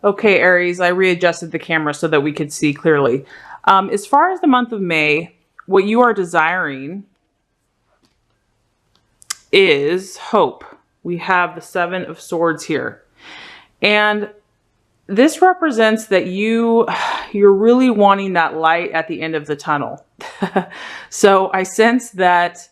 Okay, Aries, I readjusted the camera so that we could see clearly. As far as the month of May, what you are desiring is hope. We have the Seven of Swords here. And this represents that you're really wanting that light at the end of the tunnel. So I sense that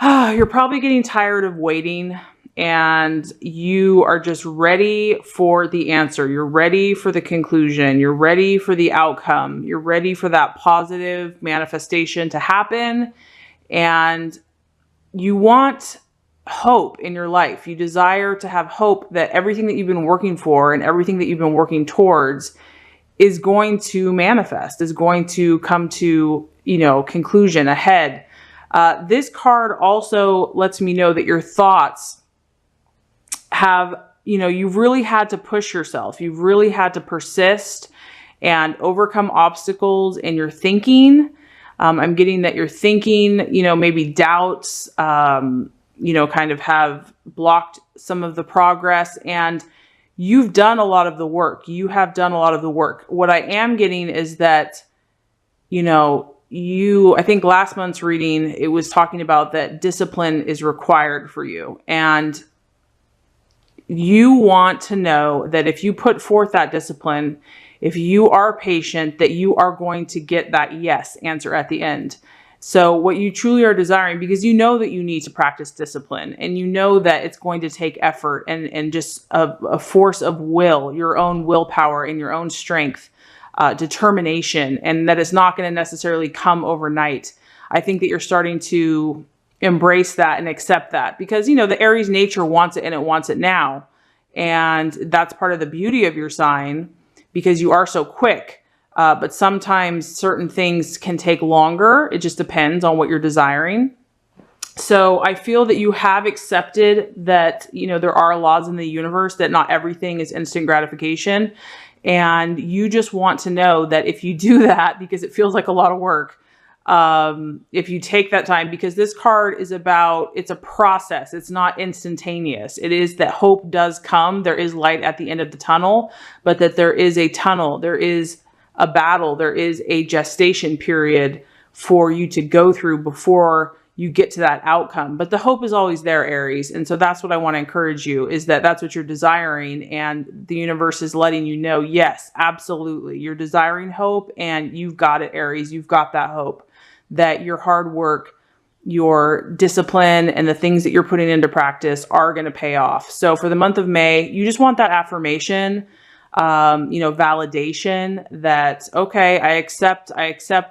you're probably getting tired of waiting and you are just ready for the answer. You're ready for the conclusion. You're ready for the outcome. You're ready for that positive manifestation to happen. And you want hope in your life. You desire to have hope that everything that you've been working for and everything that you've been working towards is going to manifest, is going to come to, conclusion ahead. This card also lets me know that your thoughts have, you've really had to push yourself. You've really had to persist and overcome obstacles in your thinking. I'm getting that your thinking, maybe doubts, kind of have blocked some of the progress, and you've done a lot of the work. You have done a lot of the work. What I am getting is that, I think last month's reading, it was talking about that discipline is required for you. And you want to know that if you put forth that discipline, if you are patient, that you are going to get that yes answer at the end. So what you truly are desiring, because you know that you need to practice discipline and you know that it's going to take effort and just a force of will, your own willpower and your own strength, determination, and that it's not going to necessarily come overnight. I think that you're starting to embrace that and accept that because, the Aries nature wants it and it wants it now. And that's part of the beauty of your sign because you are so quick. But sometimes certain things can take longer. It just depends on what you're desiring. So I feel that you have accepted that, there are laws in the universe, that not everything is instant gratification. And you just want to know that if you do that, because it feels like a lot of work, if you take that time, because this card is it's a process. It's not instantaneous. It is that hope does come. There is light at the end of the tunnel, but that there is a tunnel. There is a battle. There is a gestation period for you to go through before you get to that outcome. But the hope is always there, Aries. And so that's what I want to encourage you, is that that's what you're desiring. And the universe is letting you know, yes, absolutely. You're desiring hope and you've got it, Aries. You've got that hope, that your hard work, your discipline, and the things that you're putting into practice are going to pay off. So for the month of May, you just want that affirmation, validation that, okay, I accept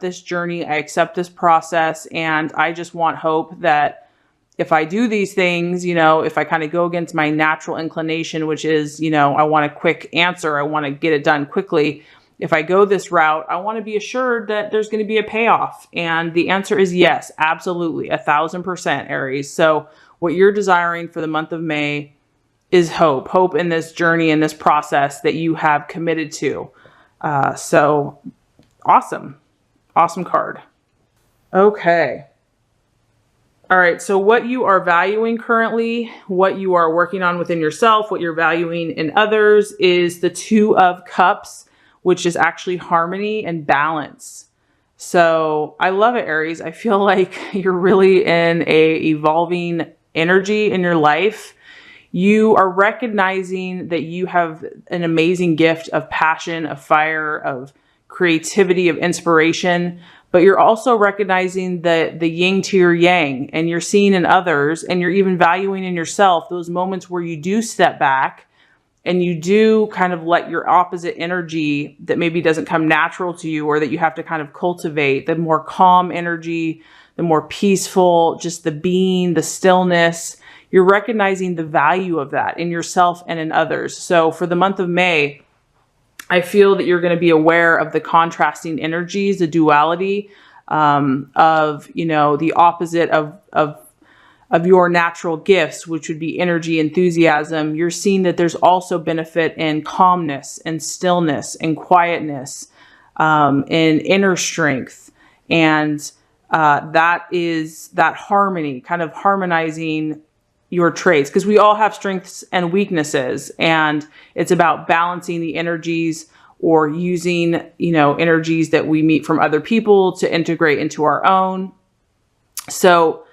this journey. I accept this process. And I just want hope that if I do these things, if I kind of go against my natural inclination, which is, I want a quick answer. I want to get it done quickly. If I go this route, I want to be assured that there's going to be a payoff. And the answer is yes, absolutely. 1,000%, Aries. So what you're desiring for the month of May is hope in this journey, in this process that you have committed to. So awesome. Awesome card. Okay. All right. So what you are valuing currently, what you are working on within yourself, what you're valuing in others is the Two of Cups, which is actually harmony and balance. So I love it, Aries. I feel like you're really in a evolving energy in your life. You are recognizing that you have an amazing gift of passion, of fire, of creativity, of inspiration, but you're also recognizing the yin to your yang, and you're seeing in others, and you're even valuing in yourself those moments where you do step back and you do kind of let your opposite energy that maybe doesn't come natural to you, or that you have to kind of cultivate, the more calm energy, the more peaceful, just the being, the stillness. You're recognizing the value of that in yourself and in others. So for the month of May, I feel that you're going to be aware of the contrasting energies, the duality of, the opposite of your natural gifts, which would be energy, enthusiasm. You're seeing that there's also benefit in calmness and stillness and quietness, and inner strength. And that is that harmony, kind of harmonizing, your traits, because we all have strengths and weaknesses, and it's about balancing the energies or using, energies that we meet from other people to integrate into our own. So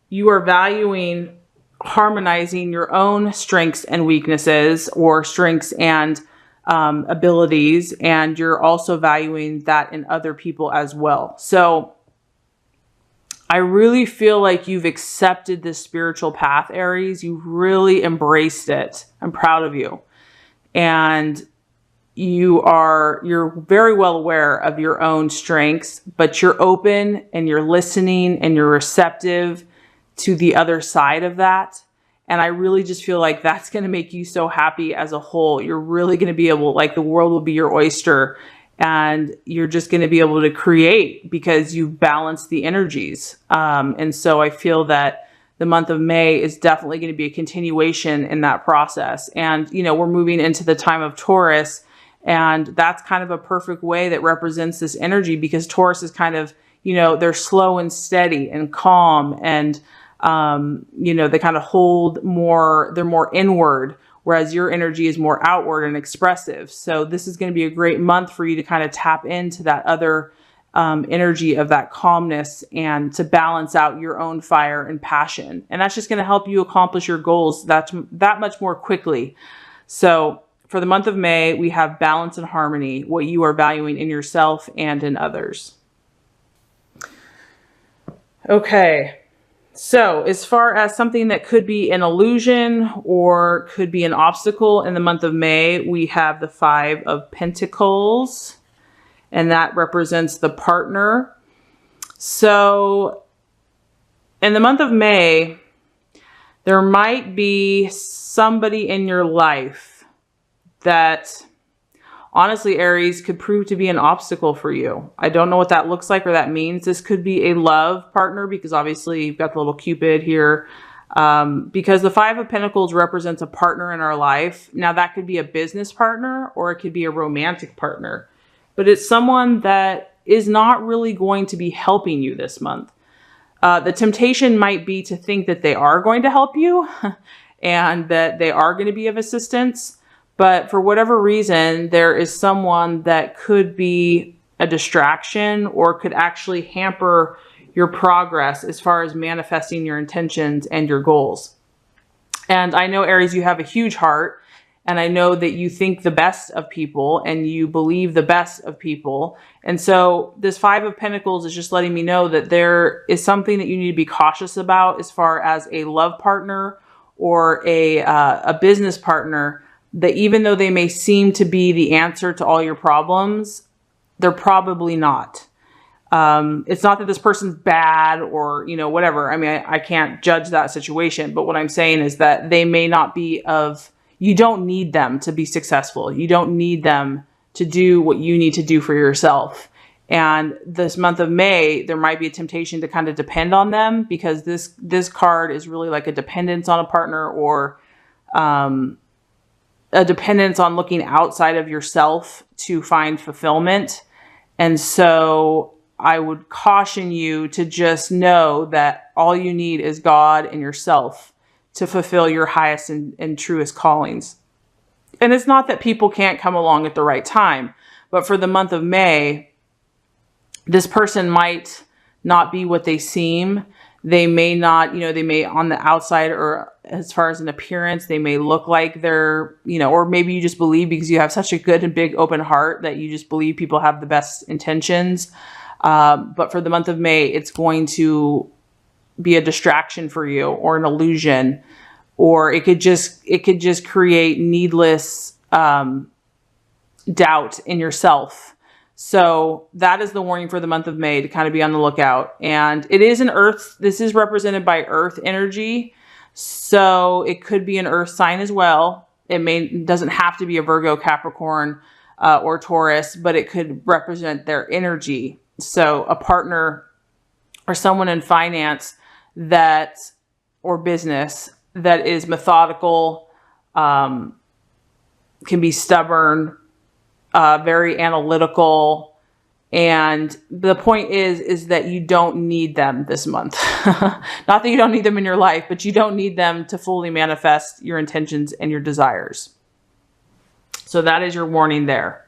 you are valuing harmonizing your own strengths and weaknesses, or strengths and abilities, and you're also valuing that in other people as well. So I really feel like you've accepted this spiritual path, Aries. You've really embraced it. I'm proud of you. And you're very well aware of your own strengths, but you're open and you're listening and you're receptive to the other side of that. And I really just feel like that's going to make you so happy as a whole. You're really going to be able, like, the world will be your oyster, and you're just going to be able to create because you've balanced the energies. And so I feel that the month of May is definitely going to be a continuation in that process. And, we're moving into the time of Taurus, and that's kind of a perfect way that represents this energy, because Taurus is kind of, they're slow and steady and calm, and, they kind of hold more, they're more inward, whereas your energy is more outward and expressive. So this is going to be a great month for you to kind of tap into that other energy of that calmness, and to balance out your own fire and passion. And that's just going to help you accomplish your goals that much more quickly. So for the month of May, we have balance and harmony, what you are valuing in yourself and in others. Okay. So as far as something that could be an illusion or could be an obstacle in the month of May, we have the 5 of Pentacles, and that represents the partner. So in the month of May, there might be somebody in your life that, honestly, Aries, could prove to be an obstacle for you. I don't know what that looks like or that means. This could be a love partner, because obviously you've got the little Cupid here, because the 5 of Pentacles represents a partner in our life. Now that could be a business partner or it could be a romantic partner, but it's someone that is not really going to be helping you this month. The temptation might be to think that they are going to help you and that they are going to be of assistance. But for whatever reason, there is someone that could be a distraction or could actually hamper your progress as far as manifesting your intentions and your goals. And I know, Aries, you have a huge heart, and I know that you think the best of people and you believe the best of people. And so this 5 of Pentacles is just letting me know that there is something that you need to be cautious about as far as a love partner or a business partner, that even though they may seem to be the answer to all your problems, they're probably not. It's not that this person's bad or, whatever. I mean, I can't judge that situation, but what I'm saying is that they may not be you don't need them to be successful. You don't need them to do what you need to do for yourself. And this month of May, there might be a temptation to kind of depend on them, because this card is really like a dependence on a partner, or, a dependence on looking outside of yourself to find fulfillment. And so I would caution you to just know that all you need is God and yourself to fulfill your highest and truest callings. And it's not that people can't come along at the right time, but for the month of May, this person might not be what they seem. They may not, they may on the outside, or as far as an appearance, they may look like they're, or maybe you just believe because you have such a good and big open heart that you just believe people have the best intentions. But for the month of May, it's going to be a distraction for you, or an illusion, or it could just create needless doubt in yourself. So that is the warning for the month of May, to kind of be on the lookout. And it is this is represented by earth energy. So it could be an earth sign as well. It doesn't have to be a Virgo, Capricorn, or Taurus, but it could represent their energy. So a partner or someone in finance or business that is methodical, can be stubborn, very analytical, And the point is that you don't need them this month. Not that you don't need them in your life, but you don't need them to fully manifest your intentions and your desires. So that is your warning there.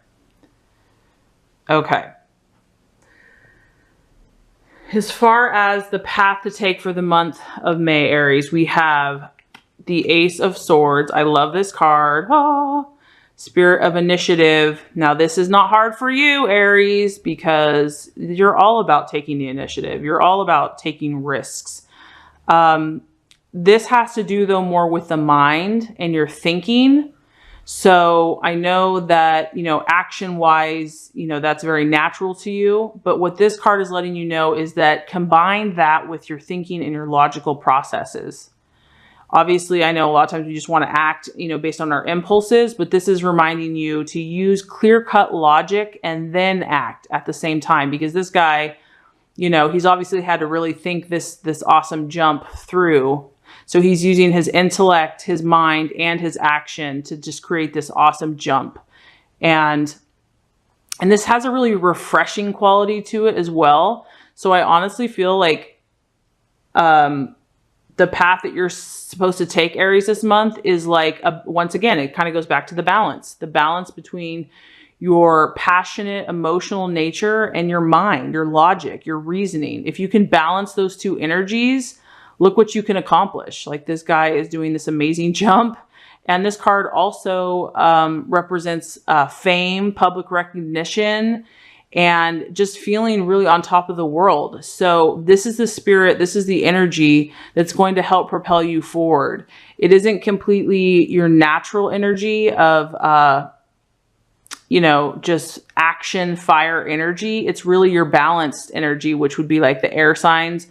Okay. As far as the path to take for the month of May, Aries, we have the Ace of Swords. I love this card. Ah. Spirit of initiative. Now, this is not hard for you, Aries, because you're all about taking the initiative. You're all about taking risks. This has to do, though, more with the mind and your thinking. So I know that, action-wise, that's very natural to you. But what this card is letting you know is that combine that with your thinking and your logical processes. Obviously, I know a lot of times we just want to act, based on our impulses, but this is reminding you to use clear-cut logic and then act at the same time, because this guy, he's obviously had to really think this awesome jump through. So he's using his intellect, his mind, and his action to just create this awesome jump. And this has a really refreshing quality to it as well. So I honestly feel like, the path that you're supposed to take, Aries, this month is like, once again, it kind of goes back to the balance between your passionate, emotional nature and your mind, your logic, your reasoning. If you can balance those two energies, look what you can accomplish. Like, this guy is doing this amazing jump. And this card also represents fame, public recognition, and just feeling really on top of the world. So this is the spirit, this is the energy that's going to help propel you forward. It isn't completely your natural energy of, just action, fire energy. It's really your balanced energy, which would be like the air signs.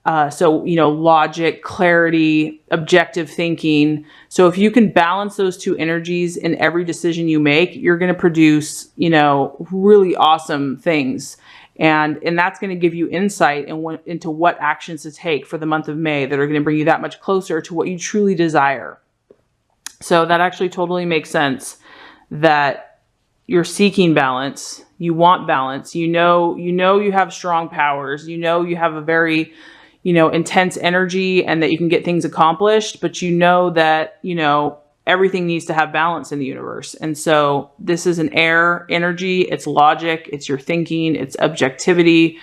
So, logic, clarity, objective thinking. So if you can balance those two energies in every decision you make, you're going to produce, really awesome things. And that's going to give you insight into what actions to take for the month of May that are going to bring you that much closer to what you truly desire. So that actually totally makes sense, that you're seeking balance. You want balance. You have strong powers. You have a very intense energy and that you can get things accomplished, but that, everything needs to have balance in the universe. And so this is an air energy. It's logic. It's your thinking. It's objectivity.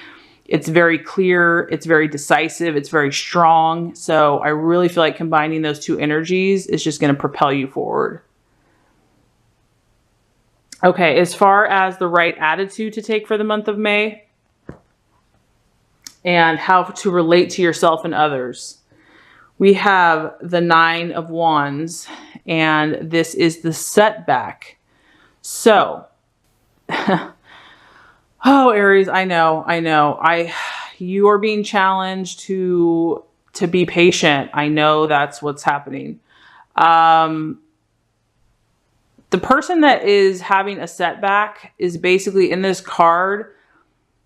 It's very clear. It's very decisive. It's very strong. So I really feel like combining those two energies is just going to propel you forward. Okay. As far as the right attitude to take for the month of May, and how to relate to yourself and others, we have the 9 of Wands, and this is the setback. So, oh, Aries, I know. You are being challenged to be patient. I know that's what's happening. The person that is having a setback is basically in this card.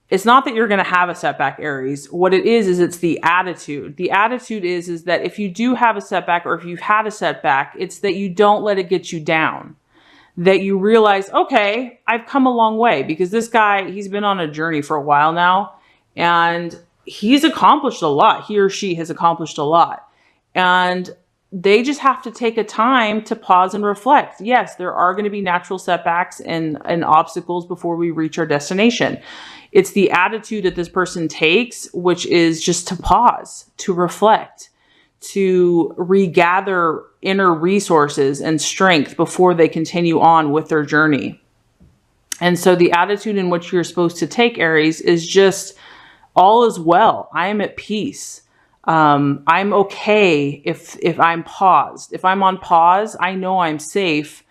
It's not that you're going to have a setback, Aries. What it is it's the attitude. The attitude is that if you do have a setback, or if you've had a setback, it's that you don't let it get you down. That you realize, okay, I've come a long way, because this guy, he's been on a journey for a while now, and he's accomplished a lot. He or she has accomplished a lot. And they just have to take a time to pause and reflect. Yes, there are going to be natural setbacks and obstacles before we reach our destination. It's the attitude that this person takes, which is just to pause, to reflect, to regather inner resources and strength before they continue on with their journey. And so the attitude in which you're supposed to take, Aries, is just, all is well. I am at peace. I'm okay if I'm paused. If I'm on pause, I know I'm safe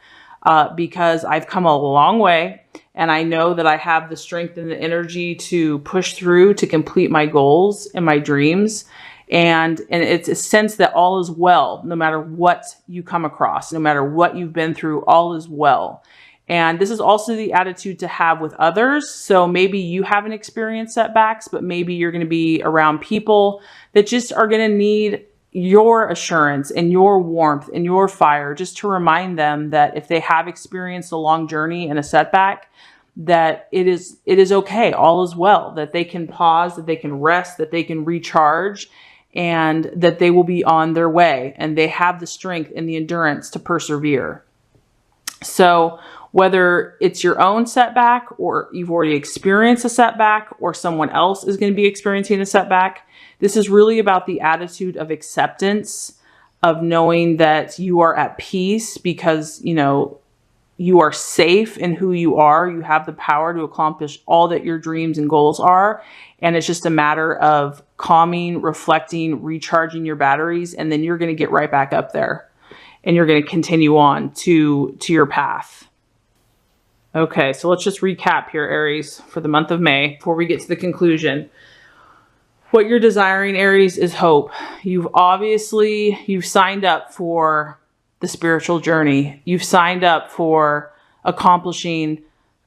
because I've come a long way, and I know that I have the strength and the energy to push through to complete my goals and my dreams. And it's a sense that all is well, no matter what you come across, no matter what you've been through, all is well. And this is also the attitude to have with others. So maybe you haven't experienced setbacks, but maybe you're going to be around people that just are going to need your assurance and your warmth and your fire, just to remind them that if they have experienced a long journey and a setback, that it is okay, all is well, that they can pause, that they can rest, that they can recharge, and that they will be on their way, and they have the strength and the endurance to persevere. So whether it's your own setback, or you've already experienced a setback, or someone else is going to be experiencing a setback, this is really about the attitude of acceptance, of knowing that you are at peace because, you are safe in who you are. You have the power to accomplish all that your dreams and goals are. And it's just a matter of calming, reflecting, recharging your batteries, and then you're going to get right back up there and you're going to continue on to your path. Okay, so let's just recap here, Aries, for the month of May before we get to the conclusion. What you're desiring, Aries, is hope. You've signed up for the spiritual journey. You've signed up for accomplishing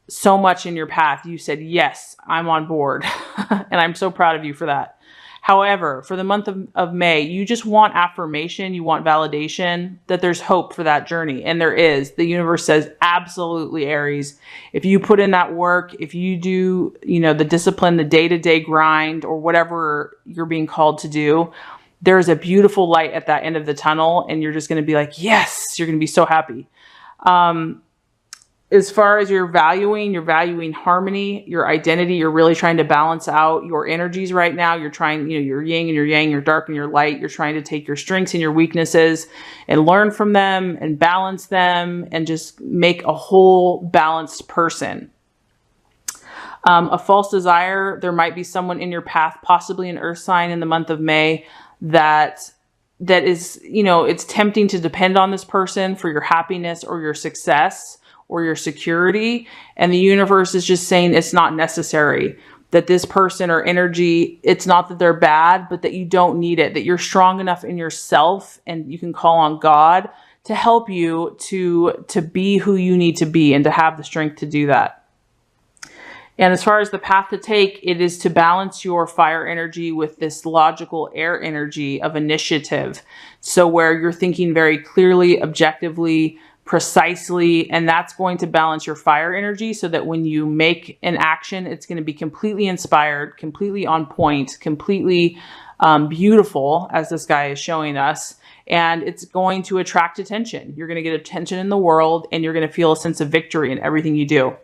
so much in your path. You said, yes, I'm on board. And I'm so proud of you for that. However, for the month of May, you just want affirmation. You want validation that there's hope for that journey. And there is. The universe says, absolutely, Aries. If you put in that work, if you do, the discipline, the day-to-day grind, or whatever you're being called to do, there's a beautiful light at that end of the tunnel, and you're just going to be like, yes, you're going to be so happy. As far as you're valuing harmony, your identity, you're really trying to balance out your energies right now. You're trying, your yin and your yang, your dark and your light. You're trying to take your strengths and your weaknesses and learn from them and balance them and just make a whole balanced person. A false desire, there might be someone in your path, possibly an earth sign in the month of May, that is, it's tempting to depend on this person for your happiness or your success or your security. And the universe is just saying it's not necessary, that this person or energy, it's not that they're bad, but that you don't need it, that you're strong enough in yourself and you can call on God to help you to be who you need to be and to have the strength to do that. And as far as the path to take, it is to balance your fire energy with this logical air energy of initiative. So where you're thinking very clearly, objectively, precisely, and that's going to balance your fire energy so that when you make an action, it's going to be completely inspired, completely on point, completely beautiful, as this guy is showing us. And it's going to attract attention. You're going to get attention in the world, and you're going to feel a sense of victory in everything you do.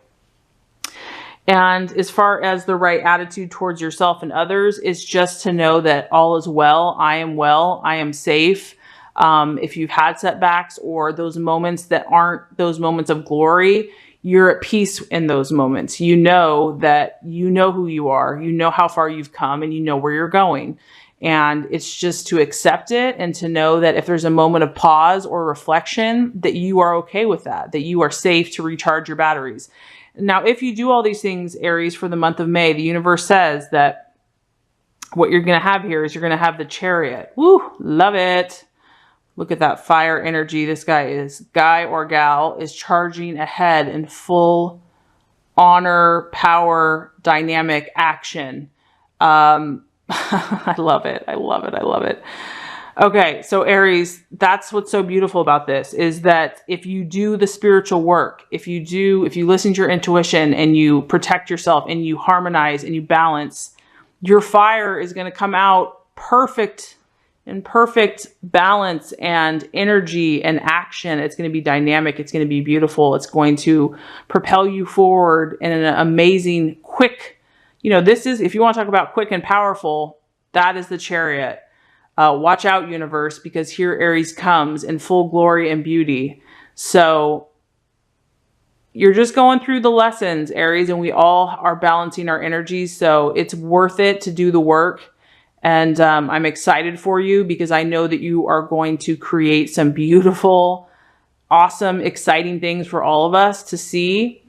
And as far as the right attitude towards yourself and others is just to know that all is well, I am safe. If you've had setbacks or those moments that aren't those moments of glory, you're at peace in those moments. You know that you know who you are, you know how far you've come, and you know where you're going. And it's just to accept it and to know that if there's a moment of pause or reflection, that you are okay with that you are safe to recharge your batteries. Now, if you do all these things, Aries, for the month of May, the universe says that what you're going to have here is you're going to have the Chariot. Woo, love it. Look at that fire energy. This guy or gal is charging ahead in full honor, power, dynamic action. I love it. I love it. I love it. Okay, so Aries, that's what's so beautiful about this, is that if you do the spiritual work, if you listen to your intuition and you protect yourself and you harmonize and you balance, your fire is going to come out perfect, in perfect balance and energy and action. It's going to be dynamic. It's going to be beautiful. It's going to propel you forward in an amazing, quick, this is, if you want to talk about quick and powerful, that is the Chariot. Watch out, universe, because here Aries comes in full glory and beauty. So you're just going through the lessons, Aries, and we all are balancing our energies. So it's worth it to do the work. And I'm excited for you because I know that you are going to create some beautiful, awesome, exciting things for all of us to see.